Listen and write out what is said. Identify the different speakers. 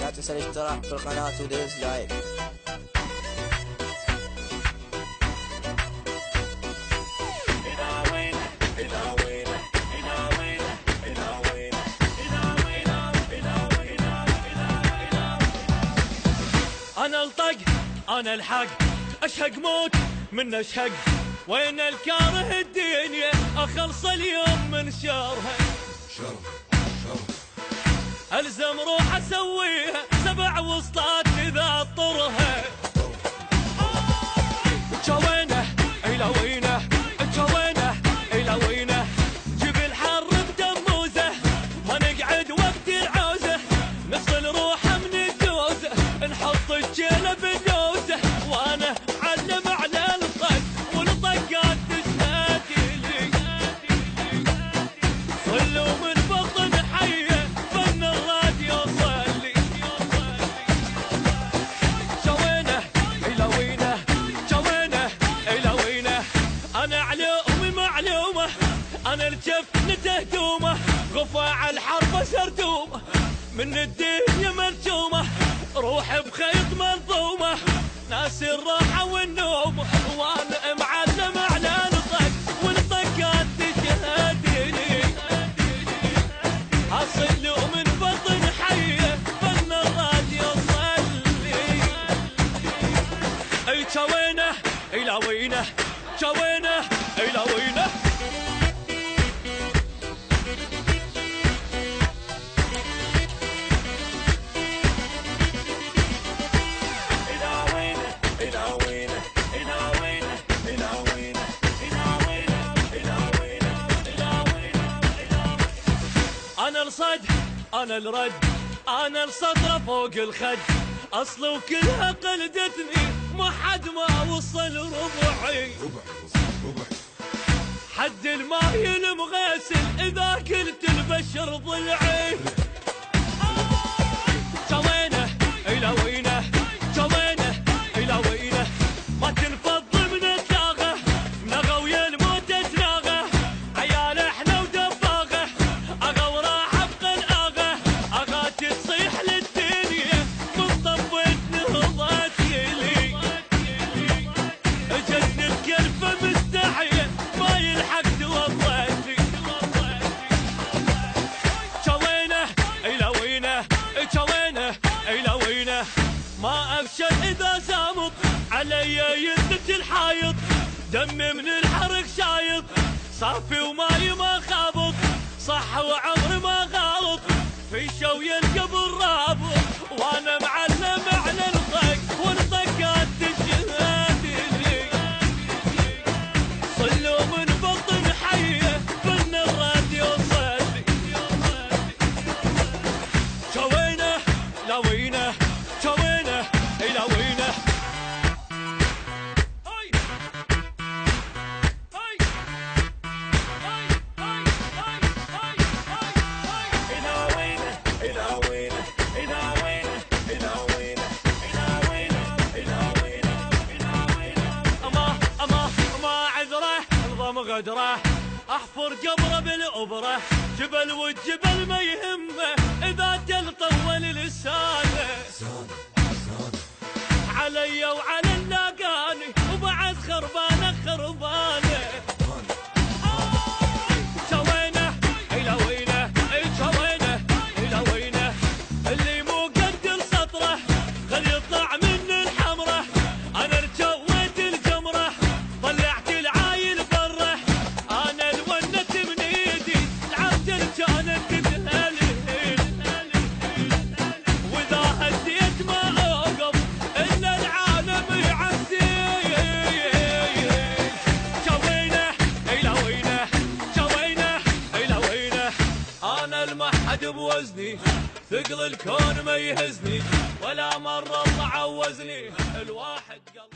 Speaker 1: لا تنسى الاشتراك في القناة ودوس لايك.
Speaker 2: أنا الطق أنا الحق أشهق موت من أشهق، وين الكاره الدنيا أخلص اليوم من شرها. ألزم روح أسويها 7 وسطات إذا أطرها. جوينه إلى وينه جوينه إلى وينه، جيب الحر بدموزه ما نقعد وقت العوزه، نفصل روحه من الدوزه نحط الجيله بالدوزه، وانا علم على الطق والطقات تشهد لي، صلوا من بطن حيه فن الراديو صلي. جوينه الى وينه جوينه الى وينه، انا علومي معلومه انا الجفن تهدومه، غفاع الحرب سردومه من الدنيا مرجومه، روح بخيط منظومه ناس الراحه والنوم، وانا معلم على الطق والطقات تشهد لي، اصلوا من بطن حيه فن الراديو صلي. اي جوينه الى وينه جوينه الى وينه. أنا الصد أنا الرد أنا السطرة فوق الخد، أصل وكلها قلدتني ما حد ما وصل ربعي، حد الماي المغسل إذا قلت البشر ضلعي. جوينه إلى وينه جوينه إلى وينه، ما تنفض من الداغة نغى ويا الموت تناغه، عيال احنا ودباغه اغا وراح ابقى الاغه، اغا تصيح للدنيا من طبت نهضت لي، جن الكلفه مستحيه ما يلحق توضتي. جوينه الى وينه جوينه الى وينه، ما افشل اذا سامط علي يدة الحايط، دمي من الحرق شايط صافي وماي ما خابط، صح وعمري ما غلط في شوي القبر رابط، وانا معلم على الطق والطقات تشهد لي، صلوا من بطن حيه فن الراديو صلي. جوينه لا وينه جوينه الى وينه. غدره احفر قبره بالابره، جبل والجبل ما يهمه اذا جل طول لسانه، علي وعلى اللاقاني وبعد خربانه خربانه. جوينه الى وينه جوينه الى وينه، اللي مو قد سطره خل يطلع من الحمره، انا رجويت الجمره طلعت العايل بره، انا الونت من ايدي العرجل كانت تتهلهل، واذا هديت ما اوقف الا العالم يعزيل. جوينه الى وينه جوينه الى وينه، انا المحد بوزني ثقل الكون ما يهزني، ولا مره الله عوزني الواحد قلب.